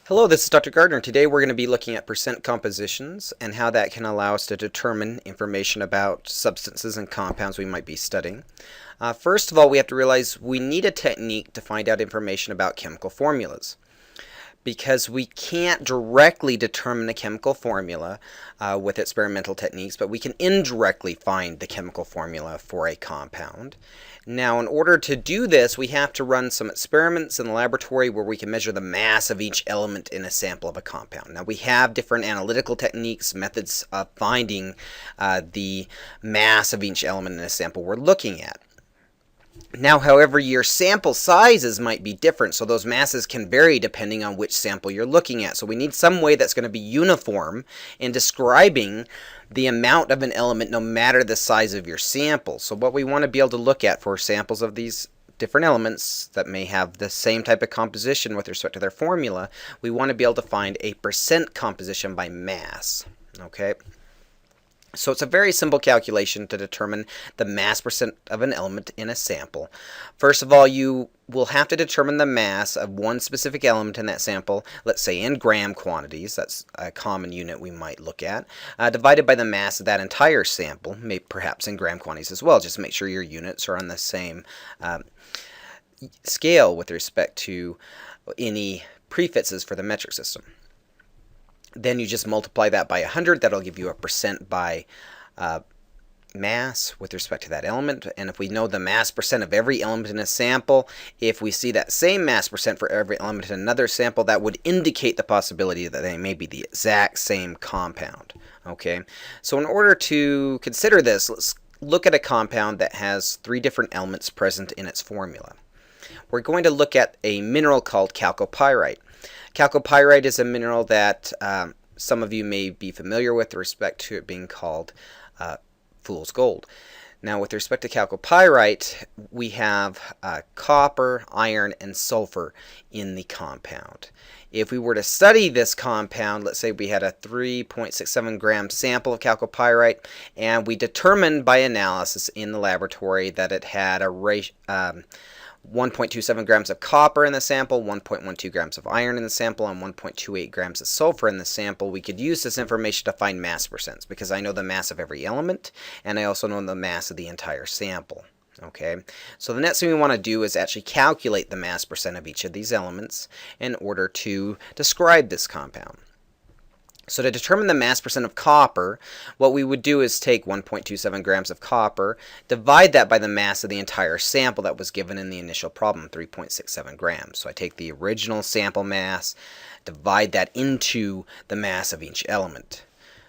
Hello, this is Dr. Gardner. Today we're going to be looking at percent compositions and how that can allow us to determine information about substances and compounds we might be studying. First of all, we have to realize we need a technique to find out information about chemical formulas, because we can't directly determine a chemical formula with experimental techniques, but we can indirectly find the chemical formula for a compound. Now, in order to do this, we have to run some experiments in the laboratory where we can measure the mass of each element in a sample of a compound. Now, we have different analytical techniques, methods of finding the mass of each element in a sample we're looking at. Now, however, your sample sizes might be different, so those masses can vary depending on which sample you're looking at. So we need some way that's going to be uniform in describing the amount of an element no matter the size of your sample. So what we want to be able to look at for samples of these different elements that may have the same type of composition with respect to their formula, we want to be able to find a percent composition by mass. Okay? So it's a very simple calculation to determine the mass percent of an element in a sample. First of all, you will have to determine the mass of one specific element in that sample, let's say in gram quantities, that's a common unit we might look at, divided by the mass of that entire sample, maybe perhaps in gram quantities as well, just to make sure your units are on the same scale with respect to any prefixes for the metric system. Then you just multiply that by 100. That'll give you a percent by mass with respect to that element. And if we know the mass percent of every element in a sample, if we see that same mass percent for every element in another sample, that would indicate the possibility that they may be the exact same compound. Okay, so in order to consider this, let's look at a compound that has three different elements present in its formula. We're going to look at a mineral called chalcopyrite. Chalcopyrite is a mineral that some of you may be familiar with respect to it being called fool's gold. Now, with respect to chalcopyrite, we have copper, iron, and sulfur in the compound. If we were to study this compound, let's say we had a 3.67 gram sample of chalcopyrite, and we determined by analysis in the laboratory that it had a ratio 1.27 grams of copper in the sample, 1.12 grams of iron in the sample, and 1.28 grams of sulfur in the sample, we could use this information to find mass percents, because I know the mass of every element, and I also know the mass of the entire sample. Okay, so the next thing we want to do is actually calculate the mass percent of each of these elements in order to describe this compound. So to determine the mass percent of copper, what we would do is take 1.27 grams of copper, divide that by the mass of the entire sample that was given in the initial problem, 3.67 grams. So I take the original sample mass, divide that into the mass of each element.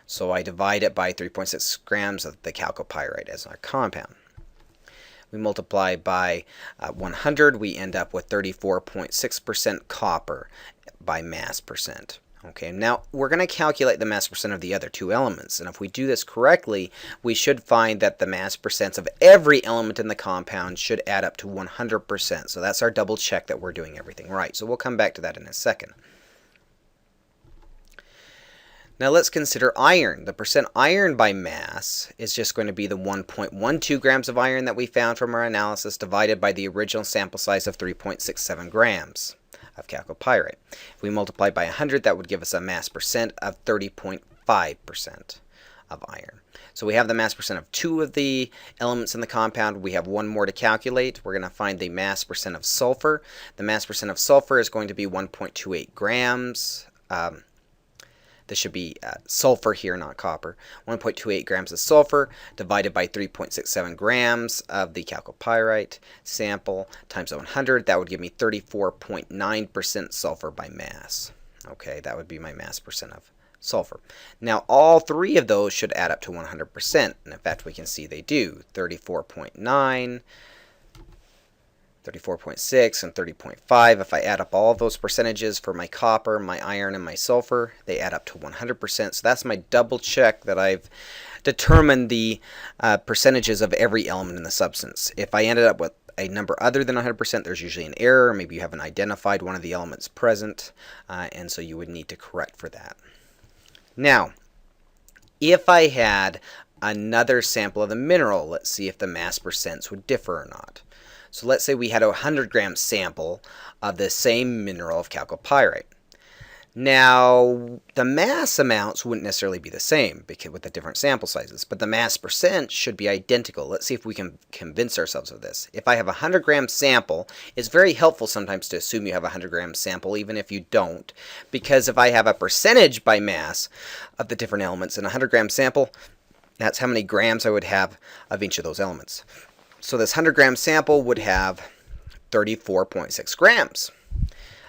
So I divide it by 3.6 grams of the chalcopyrite as our compound. We multiply by 100, we end up with 34.6% copper by mass percent. Okay, now we're going to calculate the mass percent of the other two elements, and if we do this correctly, we should find that the mass percents of every element in the compound should add up to 100%. So that's our double check that we're doing everything right. So we'll come back to that in a second. Now let's consider iron. The percent iron by mass is just going to be the 1.12 grams of iron that we found from our analysis divided by the original sample size of 3.67 grams of chalcopyrite. If we multiply by 100, that would give us a mass percent of 30.5% of iron. So we have the mass percent of two of the elements in the compound. We have one more to calculate. We're going to find the mass percent of sulfur. The mass percent of sulfur is going to be 1.28 grams. This should be sulfur here, not copper. 1.28 grams of sulfur divided by 3.67 grams of the chalcopyrite sample times 100. That would give me 34.9% sulfur by mass. Okay, that would be my mass percent of sulfur. Now, all three of those should add up to 100%. And in fact, we can see they do. 34.9, 34.6, and 30.5. If I add up all of those percentages for my copper, my iron, and my sulfur, they add up to 100%. So that's my double check that I've determined the percentages of every element in the substance. If I ended up with a number other than 100%, there's usually an error. Maybe you haven't identified one of the elements present, and so you would need to correct for that. Now, if I had another sample of the mineral, let's see if the mass percents would differ or not. So let's say we had a 100 gram sample of the same mineral of chalcopyrite. Now, the mass amounts wouldn't necessarily be the same because with the different sample sizes, but the mass percent should be identical. Let's see if we can convince ourselves of this. If I have a 100-gram sample, it's very helpful sometimes to assume you have a 100-gram sample, even if you don't, because if I have a percentage by mass of the different elements in a 100-gram sample, that's how many grams I would have of each of those elements. So this 100-gram sample would have 34.6 grams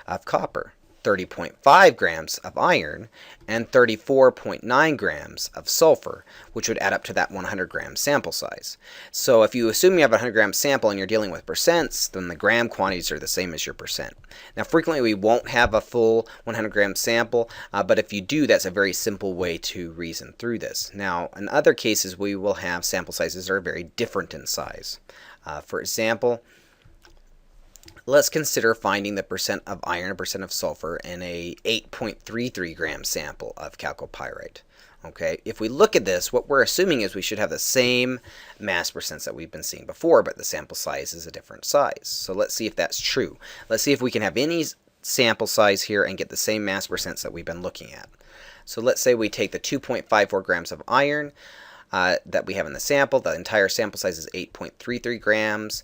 of copper, 30.5 grams of iron, and 34.9 grams of sulfur, which would add up to that 100-gram sample size. So if you assume you have a 100-gram sample and you're dealing with percents, then the gram quantities are the same as your percent. Now, frequently we won't have a full 100-gram sample, but if you do, that's a very simple way to reason through this. Now, in other cases, we will have sample sizes that are very different in size. For example, let's consider finding the percent of iron and percent of sulfur in a 8.33 gram sample of chalcopyrite. Okay, if we look at this, what we're assuming is we should have the same mass percents that we've been seeing before, but the sample size is a different size. So let's see if that's true. Let's see if we can have any sample size here and get the same mass percents that we've been looking at. So let's say we take the 2.54 grams of iron that we have in the sample. The entire sample size is 8.33 grams.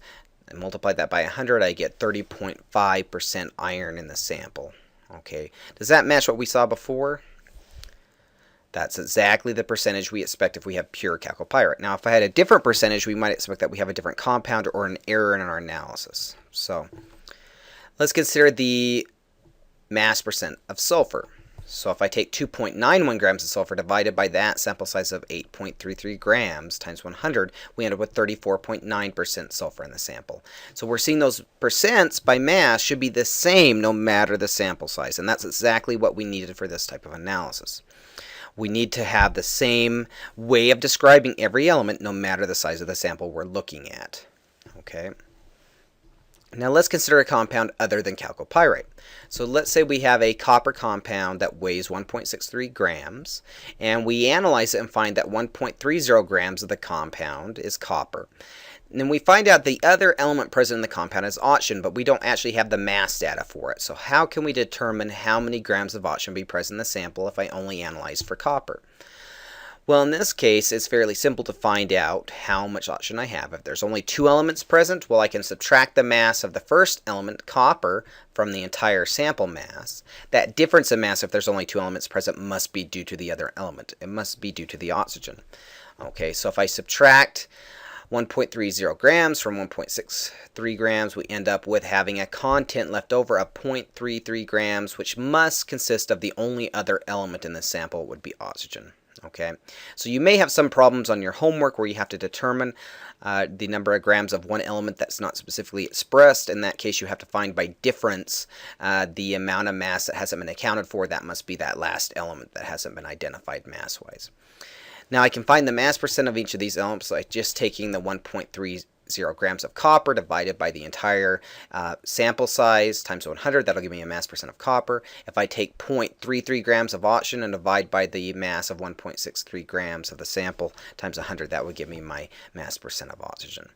And multiply that by 100, I get 30.5% iron in the sample. Okay, does that match what we saw before? That's exactly the percentage we expect if we have pure chalcopyrite. Now, if I had a different percentage, we might expect that we have a different compound or an error in our analysis. So let's consider the mass percent of sulfur. So if I take 2.91 grams of sulfur divided by that sample size of 8.33 grams times 100, we end up with 34.9% sulfur in the sample. So we're seeing those percents by mass should be the same no matter the sample size, and that's exactly what we needed for this type of analysis. We need to have the same way of describing every element no matter the size of the sample we're looking at. Okay. Now let's consider a compound other than chalcopyrite. So let's say we have a copper compound that weighs 1.63 grams, and we analyze it and find that 1.30 grams of the compound is copper. And then we find out the other element present in the compound is oxygen, but we don't actually have the mass data for it. So how can we determine how many grams of oxygen be present in the sample if I only analyze for copper? Well, in this case, it's fairly simple to find out how much oxygen I have. If there's only two elements present, well, I can subtract the mass of the first element, copper, from the entire sample mass. That difference in mass, if there's only two elements present, must be due to the other element. It must be due to the oxygen. Okay, so if I subtract 1.30 grams from 1.63 grams, we end up with having a content left over of 0.33 grams, which must consist of the only other element in the sample would be oxygen. Okay, so you may have some problems on your homework where you have to determine the number of grams of one element that's not specifically expressed. In that case, you have to find by difference the amount of mass that hasn't been accounted for. That must be that last element that hasn't been identified mass-wise. Now I can find the mass percent of each of these elements by just taking the 1.30 grams of copper divided by the entire sample size times 100. That'll give me a mass percent of copper. If I take 0.33 grams of oxygen and divide by the mass of 1.63 grams of the sample times 100, that would give me my mass percent of oxygen.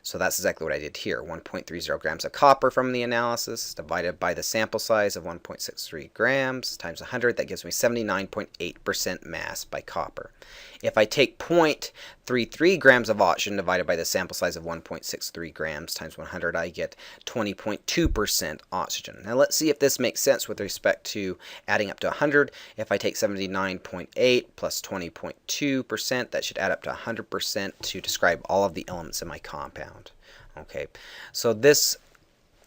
So that's exactly what I did here. 1.30 grams of copper from the analysis divided by the sample size of 1.63 grams times 100. That gives me 79.8% mass by copper. If I take 0.33 grams of oxygen divided by the sample size of 1.63 grams times 100, I get 20.2% oxygen. Now let's see if this makes sense with respect to adding up to 100. If I take 79.8 plus 20.2%, that should add up to 100% to describe all of the elements in my compound. Okay, so this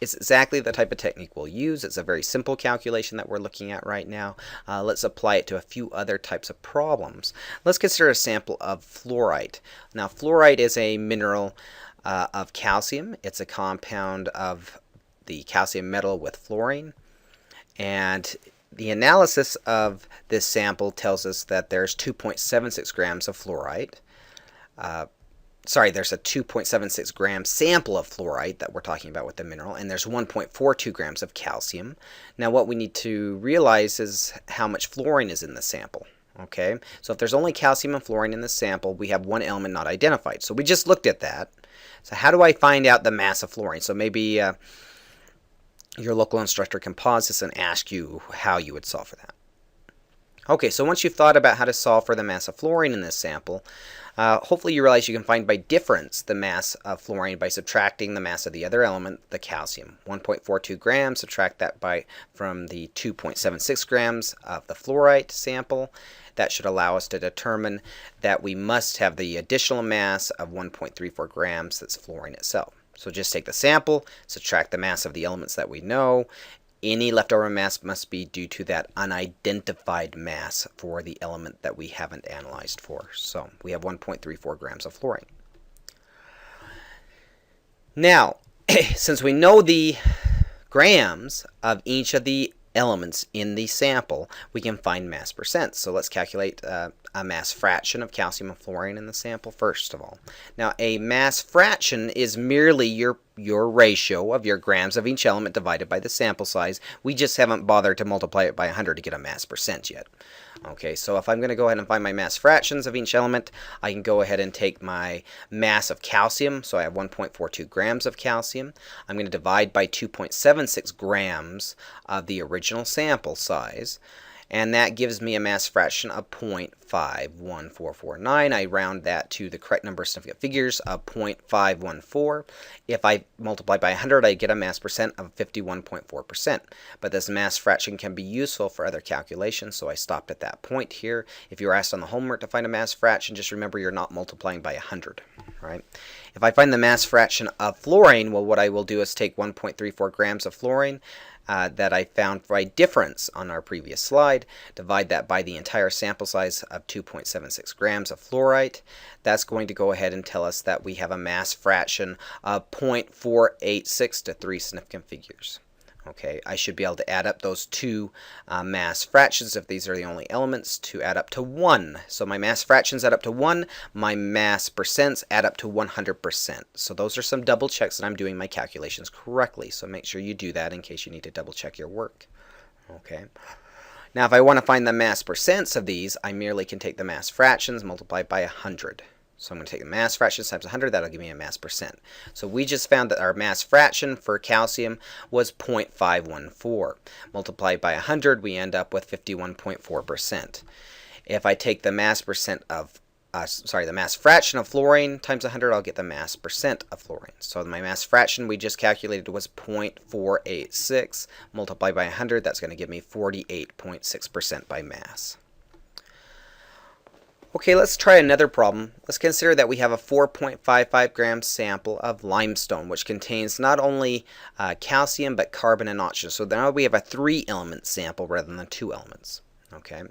is exactly the type of technique we'll use. It's a very simple calculation that we're looking at right now. Let's apply it to a few other types of problems. Let's consider a sample of fluorite. Now, fluorite is a mineral of calcium. It's a compound of the calcium metal with fluorine. And the analysis of this sample tells us that there's 2.76 grams of fluorite. There's a 2.76 gram sample of fluorite that we're talking about with the mineral, and there's 1.42 grams of calcium. Now what we need to realize is how much fluorine is in the sample. Okay, so if there's only calcium and fluorine in the sample, we have one element not identified. So we just looked at that. So how do I find out the mass of fluorine? So maybe your local instructor can pause this and ask you how you would solve for that. Okay, so once you've thought about how to solve for the mass of fluorine in this sample, hopefully you realize you can find by difference the mass of fluorine by subtracting the mass of the other element, the calcium. 1.42 grams, subtract that from the 2.76 grams of the fluorite sample. That should allow us to determine that we must have the additional mass of 1.34 grams that's fluorine itself. So just take the sample, subtract the mass of the elements that we know. Any leftover mass must be due to that unidentified mass for the element that we haven't analyzed for. So we have 1.34 grams of fluorine. Now, since we know the grams of each of the elements in the sample, we can find mass percent. So let's calculate a mass fraction of calcium and fluorine in the sample first of all. Now, a mass fraction is merely your ratio of your grams of each element divided by the sample size. We just haven't bothered to multiply it by 100 to get a mass percent yet. Okay, so if I'm going to go ahead and find my mass fractions of each element, I can go ahead and take my mass of calcium. So I have 1.42 grams of calcium. I'm going to divide by 2.76 grams of the original sample size. And that gives me a mass fraction of 0.51449. I round that to the correct number of significant figures of 0.514. If I multiply by 100, I get a mass percent of 51.4%. But this mass fraction can be useful for other calculations, so I stopped at that point here. If you were asked on the homework to find a mass fraction, just remember you're not multiplying by 100. Right? If I find the mass fraction of fluorine, well, what I will do is take 1.34 grams of fluorine, that I found by difference on our previous slide, divide that by the entire sample size of 2.76 grams of fluorite. That's going to go ahead and tell us that we have a mass fraction of 0.486 to 3 significant figures. Okay, I should be able to add up those two mass fractions, if these are the only elements, to add up to 1. So my mass fractions add up to 1, my mass percents add up to 100%. So those are some double checks that I'm doing my calculations correctly. So make sure you do that in case you need to double check your work. Okay. Now if I want to find the mass percents of these, I merely can take the mass fractions multiplied by 100. So I'm going to take the mass fractions times 100. That'll give me a mass percent. So we just found that our mass fraction for calcium was 0.514. Multiplied by 100, we end up with 51.4%. If I take the mass percent of the mass fraction of fluorine times 100, I'll get the mass percent of fluorine. So my mass fraction we just calculated was 0.486. Multiplied by 100, that's going to give me 48.6% by mass. Okay, let's try another problem. Let's consider that we have a 4.55 gram sample of limestone, which contains not only calcium but carbon and oxygen. So now we have a 3-element sample rather than 2 elements. Okay.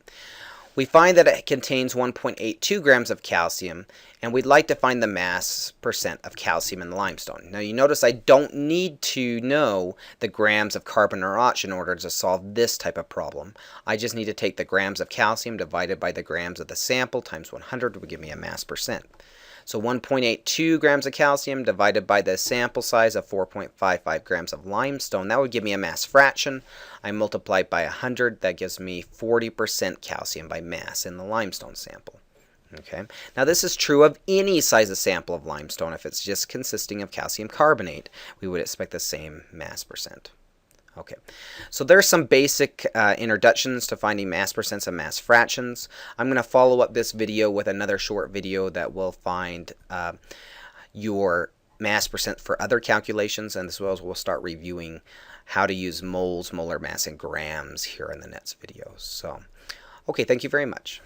We find that it contains 1.82 grams of calcium, and we'd like to find the mass percent of calcium in the limestone. Now you notice I don't need to know the grams of carbon or oxygen in order to solve this type of problem. I just need to take the grams of calcium divided by the grams of the sample times 100 would give me a mass percent. So 1.82 grams of calcium divided by the sample size of 4.55 grams of limestone, that would give me a mass fraction. I multiply by 100, that gives me 40% calcium by mass in the limestone sample. Okay. Now this is true of any size of sample of limestone. If it's just consisting of calcium carbonate, we would expect the same mass percent. Okay, so there's some basic introductions to finding mass percents and mass fractions. I'm going to follow up this video with another short video that will find your mass percent for other calculations, and as well as we'll start reviewing how to use moles, molar mass, and grams here in the next video. So, okay, thank you very much.